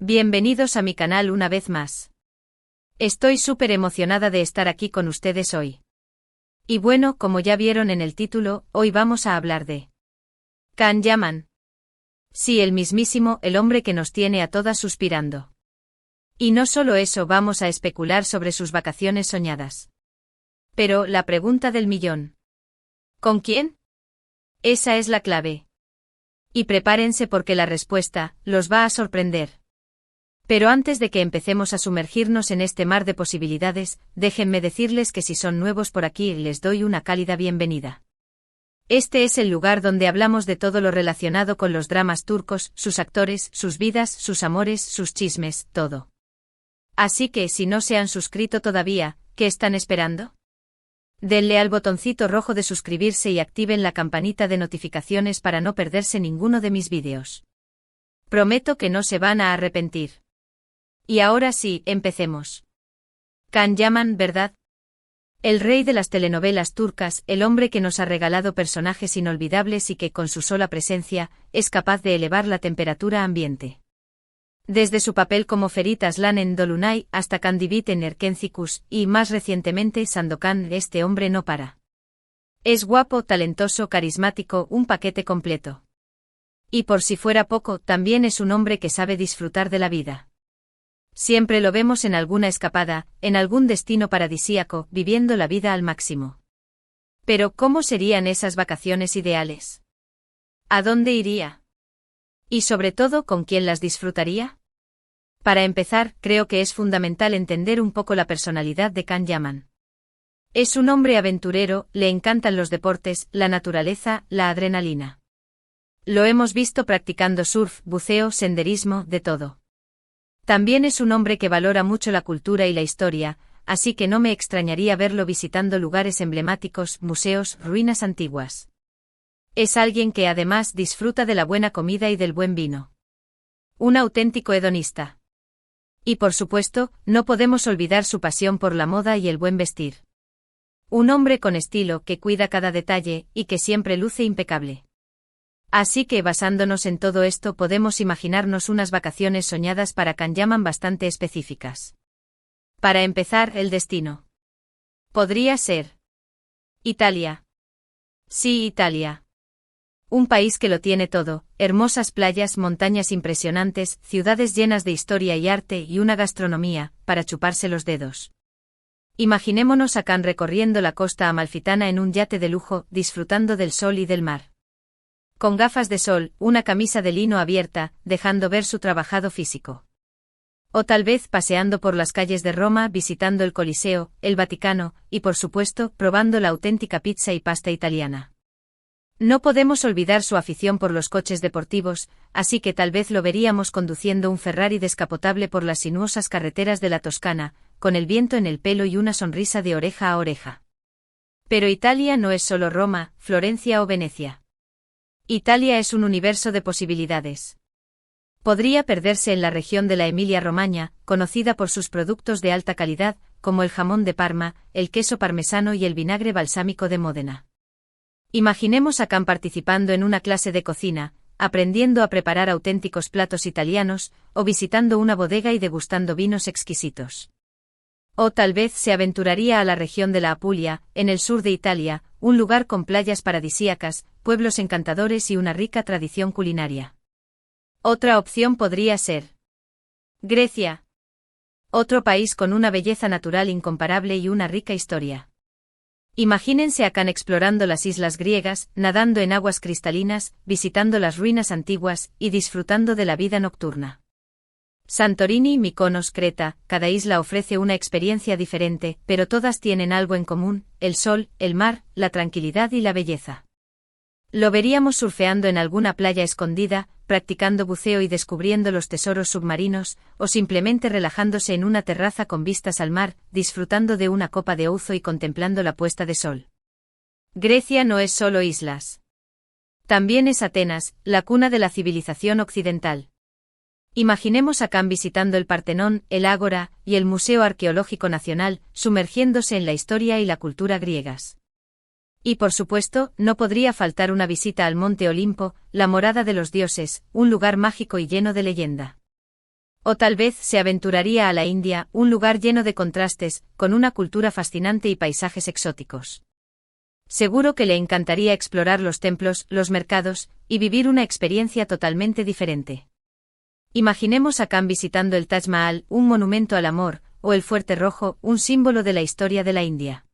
Bienvenidos a mi canal una vez más. Estoy súper emocionada de estar aquí con ustedes hoy. Y bueno, como ya vieron en el título, hoy vamos a hablar de Can Yaman. Sí, el mismísimo, el hombre que nos tiene a todas suspirando. Y no solo eso, vamos a especular sobre sus vacaciones soñadas. Pero, la pregunta del millón. ¿Con quién? Esa es la clave. Y prepárense porque la respuesta los va a sorprender. Pero antes de que empecemos a sumergirnos en este mar de posibilidades, déjenme decirles que si son nuevos por aquí les doy una cálida bienvenida. Este es el lugar donde hablamos de todo lo relacionado con los dramas turcos, sus actores, sus vidas, sus amores, sus chismes, todo. Así que si no se han suscrito todavía, ¿qué están esperando? Denle al botoncito rojo de suscribirse y activen la campanita de notificaciones para no perderse ninguno de mis vídeos. Prometo que no se van a arrepentir. Y ahora sí, empecemos. Can Yaman, ¿verdad? El rey de las telenovelas turcas, el hombre que nos ha regalado personajes inolvidables y que con su sola presencia, es capaz de elevar la temperatura ambiente. Desde su papel como Ferit Aslan en Dolunay hasta Kandibit en Erkencikus y, más recientemente, Sandokan, este hombre no para. Es guapo, talentoso, carismático, un paquete completo. Y por si fuera poco, también es un hombre que sabe disfrutar de la vida. Siempre lo vemos en alguna escapada, en algún destino paradisíaco, viviendo la vida al máximo. Pero, ¿cómo serían esas vacaciones ideales? ¿A dónde iría? Y sobre todo, ¿con quién las disfrutaría? Para empezar, creo que es fundamental entender un poco la personalidad de Can Yaman. Es un hombre aventurero, le encantan los deportes, la naturaleza, la adrenalina. Lo hemos visto practicando surf, buceo, senderismo, de todo. También es un hombre que valora mucho la cultura y la historia, así que no me extrañaría verlo visitando lugares emblemáticos, museos, ruinas antiguas. Es alguien que además disfruta de la buena comida y del buen vino. Un auténtico hedonista. Y por supuesto, no podemos olvidar su pasión por la moda y el buen vestir. Un hombre con estilo que cuida cada detalle y que siempre luce impecable. Así que basándonos en todo esto podemos imaginarnos unas vacaciones soñadas para Can Yaman bastante específicas. Para empezar, el destino. Podría ser Italia. Sí, Italia. Un país que lo tiene todo, hermosas playas, montañas impresionantes, ciudades llenas de historia y arte y una gastronomía, para chuparse los dedos. Imaginémonos a Can recorriendo la costa amalfitana en un yate de lujo, disfrutando del sol y del mar. Con gafas de sol, una camisa de lino abierta, dejando ver su trabajado físico. O tal vez paseando por las calles de Roma, visitando el Coliseo, el Vaticano, y por supuesto, probando la auténtica pizza y pasta italiana. No podemos olvidar su afición por los coches deportivos, así que tal vez lo veríamos conduciendo un Ferrari descapotable por las sinuosas carreteras de la Toscana, con el viento en el pelo y una sonrisa de oreja a oreja. Pero Italia no es solo Roma, Florencia o Venecia. Italia es un universo de posibilidades. Podría perderse en la región de la Emilia-Romagna, conocida por sus productos de alta calidad, como el jamón de Parma, el queso parmesano y el vinagre balsámico de Módena. Imaginemos a Can participando en una clase de cocina, aprendiendo a preparar auténticos platos italianos, o visitando una bodega y degustando vinos exquisitos. O tal vez se aventuraría a la región de la Apulia, en el sur de Italia, un lugar con playas paradisíacas, pueblos encantadores y una rica tradición culinaria. Otra opción podría ser Grecia. Otro país con una belleza natural incomparable y una rica historia. Imagínense a Can explorando las islas griegas, nadando en aguas cristalinas, visitando las ruinas antiguas y disfrutando de la vida nocturna. Santorini, Mykonos, Creta, cada isla ofrece una experiencia diferente, pero todas tienen algo en común: el sol, el mar, la tranquilidad y la belleza. Lo veríamos surfeando en alguna playa escondida, practicando buceo y descubriendo los tesoros submarinos, o simplemente relajándose en una terraza con vistas al mar, disfrutando de una copa de ouzo y contemplando la puesta de sol. Grecia no es solo islas. También es Atenas, la cuna de la civilización occidental. Imaginemos a Can visitando el Partenón, el Ágora y el Museo Arqueológico Nacional, sumergiéndose en la historia y la cultura griegas. Y por supuesto, no podría faltar una visita al Monte Olimpo, la morada de los dioses, un lugar mágico y lleno de leyenda. O tal vez se aventuraría a la India, un lugar lleno de contrastes, con una cultura fascinante y paisajes exóticos. Seguro que le encantaría explorar los templos, los mercados, y vivir una experiencia totalmente diferente. Imaginemos a Khan visitando el Taj Mahal, un monumento al amor, o el Fuerte Rojo, un símbolo de la historia de la India.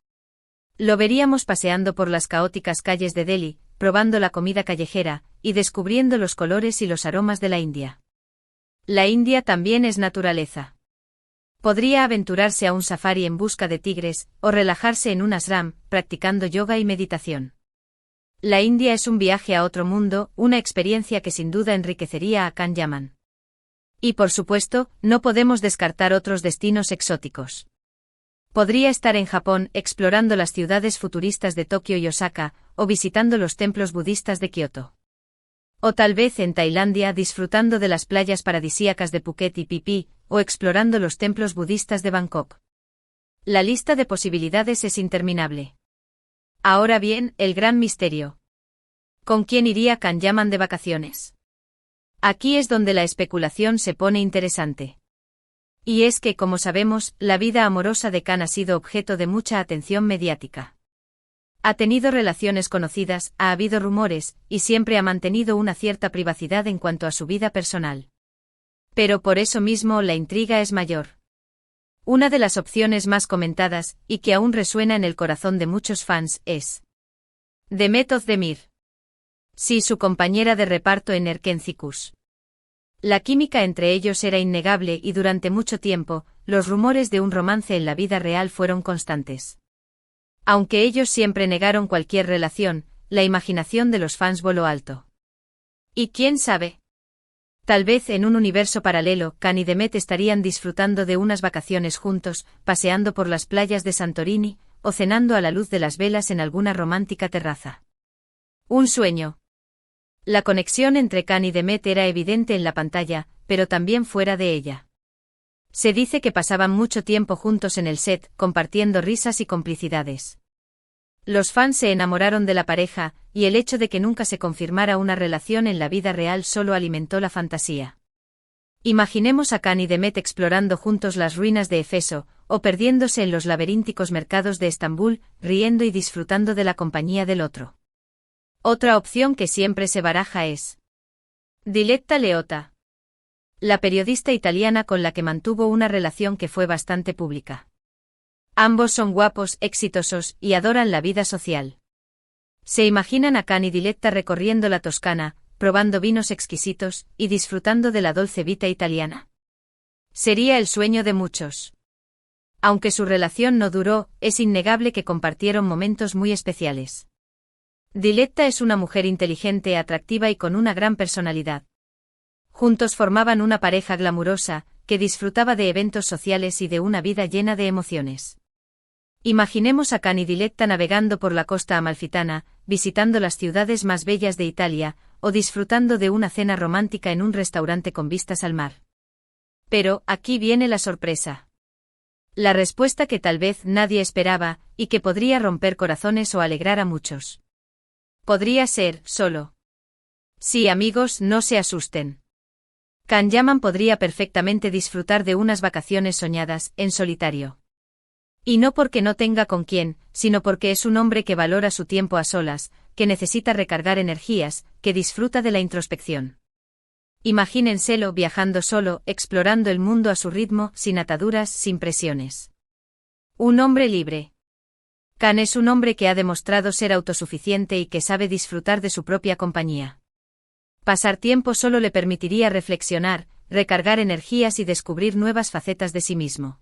Lo veríamos paseando por las caóticas calles de Delhi, probando la comida callejera, y descubriendo los colores y los aromas de la India. La India también es naturaleza. Podría aventurarse a un safari en busca de tigres, o relajarse en un ashram, practicando yoga y meditación. La India es un viaje a otro mundo, una experiencia que sin duda enriquecería a Khan Yaman. Y por supuesto, no podemos descartar otros destinos exóticos. Podría estar en Japón, explorando las ciudades futuristas de Tokio y Osaka, o visitando los templos budistas de Kioto. O tal vez en Tailandia disfrutando de las playas paradisíacas de Phuket y Phi Phi, o explorando los templos budistas de Bangkok. La lista de posibilidades es interminable. Ahora bien, el gran misterio. ¿Con quién iría Khan Yaman de vacaciones? Aquí es donde la especulación se pone interesante. Y es que, como sabemos, la vida amorosa de Khan ha sido objeto de mucha atención mediática. Ha tenido relaciones conocidas, ha habido rumores, y siempre ha mantenido una cierta privacidad en cuanto a su vida personal. Pero por eso mismo la intriga es mayor. Una de las opciones más comentadas, y que aún resuena en el corazón de muchos fans, es Demet Özdemir. Sí, su compañera de reparto en Erken Cikus. La química entre ellos era innegable y durante mucho tiempo, los rumores de un romance en la vida real fueron constantes. Aunque ellos siempre negaron cualquier relación, la imaginación de los fans voló alto. ¿Y quién sabe? Tal vez en un universo paralelo, Khan y Demet estarían disfrutando de unas vacaciones juntos, paseando por las playas de Santorini, o cenando a la luz de las velas en alguna romántica terraza. Un sueño. La conexión entre Khan y Demet era evidente en la pantalla, pero también fuera de ella. Se dice que pasaban mucho tiempo juntos en el set, compartiendo risas y complicidades. Los fans se enamoraron de la pareja, y el hecho de que nunca se confirmara una relación en la vida real solo alimentó la fantasía. Imaginemos a Khan y Demet explorando juntos las ruinas de Efeso, o perdiéndose en los laberínticos mercados de Estambul, riendo y disfrutando de la compañía del otro. Otra opción que siempre se baraja es Diletta Leotta, la periodista italiana con la que mantuvo una relación que fue bastante pública. Ambos son guapos, exitosos, y adoran la vida social. Se imaginan a Khan y Diletta recorriendo la Toscana, probando vinos exquisitos, y disfrutando de la dolce vita italiana. Sería el sueño de muchos. Aunque su relación no duró, es innegable que compartieron momentos muy especiales. Diletta es una mujer inteligente, atractiva y con una gran personalidad. Juntos formaban una pareja glamurosa, que disfrutaba de eventos sociales y de una vida llena de emociones. Imaginemos a Khan y Diletta navegando por la costa amalfitana, visitando las ciudades más bellas de Italia, o disfrutando de una cena romántica en un restaurante con vistas al mar. Pero, aquí viene la sorpresa. La respuesta que tal vez nadie esperaba, y que podría romper corazones o alegrar a muchos. Podría ser, solo. Sí, amigos, no se asusten. Khan Yaman podría perfectamente disfrutar de unas vacaciones soñadas, en solitario. Y no porque no tenga con quién, sino porque es un hombre que valora su tiempo a solas, que necesita recargar energías, que disfruta de la introspección. Imagínenselo viajando solo, explorando el mundo a su ritmo, sin ataduras, sin presiones. Un hombre libre. Khan es un hombre que ha demostrado ser autosuficiente y que sabe disfrutar de su propia compañía. Pasar tiempo solo le permitiría reflexionar, recargar energías y descubrir nuevas facetas de sí mismo.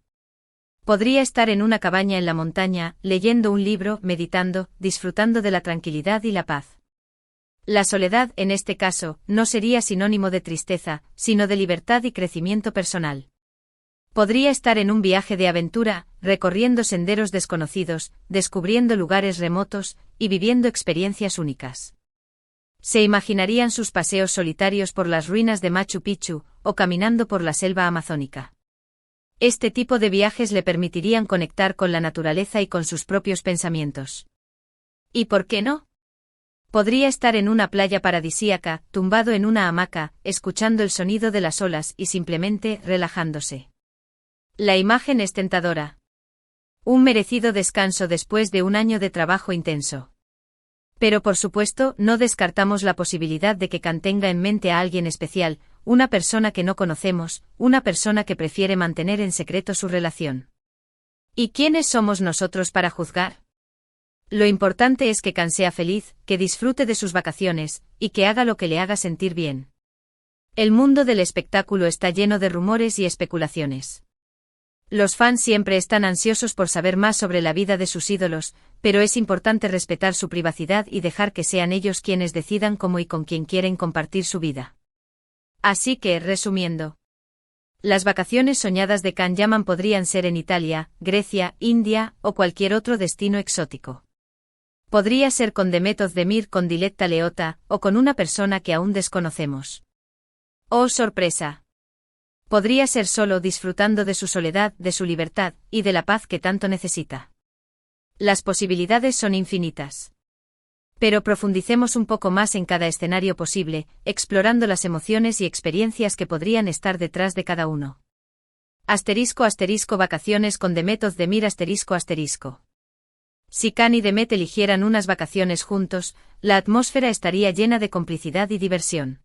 Podría estar en una cabaña en la montaña, leyendo un libro, meditando, disfrutando de la tranquilidad y la paz. La soledad, en este caso, no sería sinónimo de tristeza, sino de libertad y crecimiento personal. Podría estar en un viaje de aventura, recorriendo senderos desconocidos, descubriendo lugares remotos, y viviendo experiencias únicas. Se imaginarían sus paseos solitarios por las ruinas de Machu Picchu, o caminando por la selva amazónica. Este tipo de viajes le permitirían conectar con la naturaleza y con sus propios pensamientos. ¿Y por qué no? Podría estar en una playa paradisíaca, tumbado en una hamaca, escuchando el sonido de las olas y simplemente relajándose. La imagen es tentadora. Un merecido descanso después de un año de trabajo intenso. Pero por supuesto, no descartamos la posibilidad de que Khan tenga en mente a alguien especial, una persona que no conocemos, una persona que prefiere mantener en secreto su relación. ¿Y quiénes somos nosotros para juzgar? Lo importante es que Khan sea feliz, que disfrute de sus vacaciones, y que haga lo que le haga sentir bien. El mundo del espectáculo está lleno de rumores y especulaciones. Los fans siempre están ansiosos por saber más sobre la vida de sus ídolos, pero es importante respetar su privacidad y dejar que sean ellos quienes decidan cómo y con quién quieren compartir su vida. Así que, resumiendo, las vacaciones soñadas de Khan Yaman podrían ser en Italia, Grecia, India o cualquier otro destino exótico. Podría ser con Demet Özdemir, con Diletta Leotta, o con una persona que aún desconocemos. ¡Oh, sorpresa! Podría ser solo, disfrutando de su soledad, de su libertad, y de la paz que tanto necesita. Las posibilidades son infinitas. Pero profundicemos un poco más en cada escenario posible, explorando las emociones y experiencias que podrían estar detrás de cada uno. *** Vacaciones con Demet Özdemir ***. Si Khan y Demet eligieran unas vacaciones juntos, la atmósfera estaría llena de complicidad y diversión.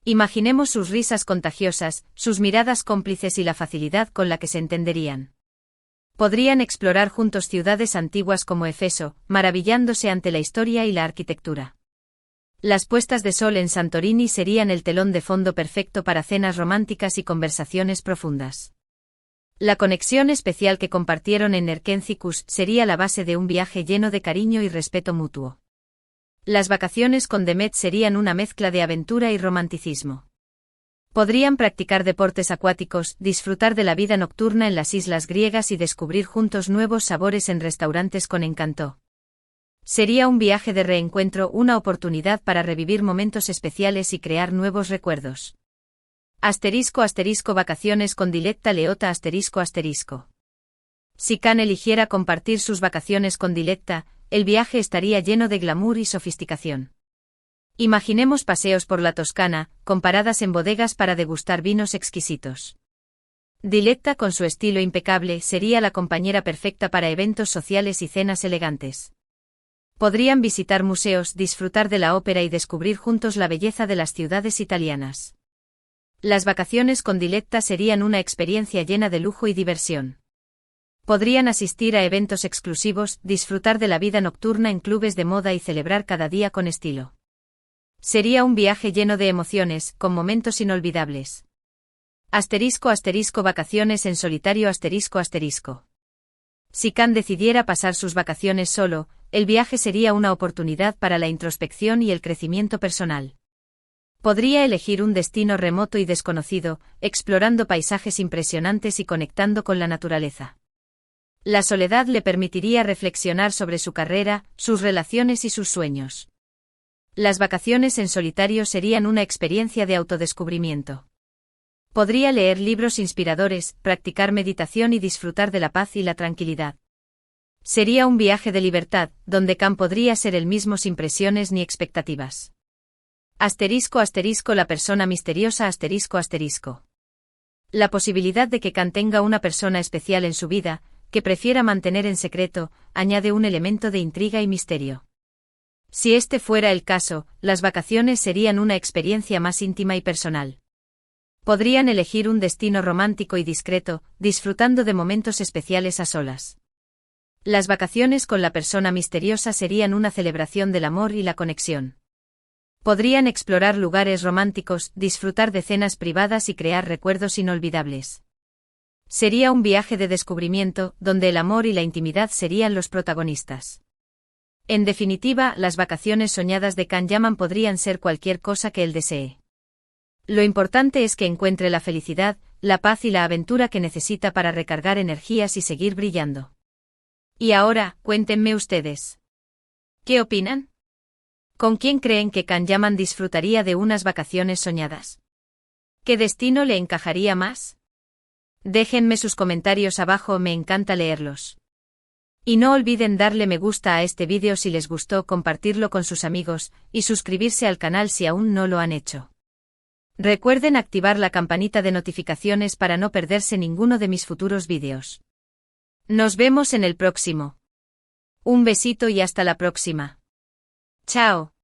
Imaginemos sus risas contagiosas, sus miradas cómplices y la facilidad con la que se entenderían. Podrían explorar juntos ciudades antiguas como Éfeso, maravillándose ante la historia y la arquitectura. Las puestas de sol en Santorini serían el telón de fondo perfecto para cenas románticas y conversaciones profundas. La conexión especial que compartieron en Nerkenzikus sería la base de un viaje lleno de cariño y respeto mutuo. Las vacaciones con Demet serían una mezcla de aventura y romanticismo. Podrían practicar deportes acuáticos, disfrutar de la vida nocturna en las islas griegas y descubrir juntos nuevos sabores en restaurantes con encanto. Sería un viaje de reencuentro, una oportunidad para revivir momentos especiales y crear nuevos recuerdos. Vacaciones con Diletta Leotta ***. Si Khan eligiera compartir sus vacaciones con Diletta, el viaje estaría lleno de glamour y sofisticación. Imaginemos paseos por la Toscana, con paradas en bodegas para degustar vinos exquisitos. Diletta, con su estilo impecable, sería la compañera perfecta para eventos sociales y cenas elegantes. Podrían visitar museos, disfrutar de la ópera y descubrir juntos la belleza de las ciudades italianas. Las vacaciones con Diletta serían una experiencia llena de lujo y diversión. Podrían asistir a eventos exclusivos, disfrutar de la vida nocturna en clubes de moda y celebrar cada día con estilo. Sería un viaje lleno de emociones, con momentos inolvidables. Vacaciones en solitario ***. Si Khan decidiera pasar sus vacaciones solo, el viaje sería una oportunidad para la introspección y el crecimiento personal. Podría elegir un destino remoto y desconocido, explorando paisajes impresionantes y conectando con la naturaleza. La soledad le permitiría reflexionar sobre su carrera, sus relaciones y sus sueños. Las vacaciones en solitario serían una experiencia de autodescubrimiento. Podría leer libros inspiradores, practicar meditación y disfrutar de la paz y la tranquilidad. Sería un viaje de libertad, donde Khan podría ser él mismo sin presiones ni expectativas. La persona misteriosa ***. La posibilidad de que Khan tenga una persona especial en su vida, que prefiera mantener en secreto, añade un elemento de intriga y misterio. Si este fuera el caso, las vacaciones serían una experiencia más íntima y personal. Podrían elegir un destino romántico y discreto, disfrutando de momentos especiales a solas. Las vacaciones con la persona misteriosa serían una celebración del amor y la conexión. Podrían explorar lugares románticos, disfrutar de cenas privadas y crear recuerdos inolvidables. Sería un viaje de descubrimiento, donde el amor y la intimidad serían los protagonistas. En definitiva, las vacaciones soñadas de Khan Yaman podrían ser cualquier cosa que él desee. Lo importante es que encuentre la felicidad, la paz y la aventura que necesita para recargar energías y seguir brillando. Y ahora, cuéntenme ustedes. ¿Qué opinan? ¿Con quién creen que Khan Yaman disfrutaría de unas vacaciones soñadas? ¿Qué destino le encajaría más? Déjenme sus comentarios abajo, me encanta leerlos. Y no olviden darle me gusta a este vídeo si les gustó, compartirlo con sus amigos, y suscribirse al canal si aún no lo han hecho. Recuerden activar la campanita de notificaciones para no perderse ninguno de mis futuros vídeos. Nos vemos en el próximo. Un besito y hasta la próxima. Chao.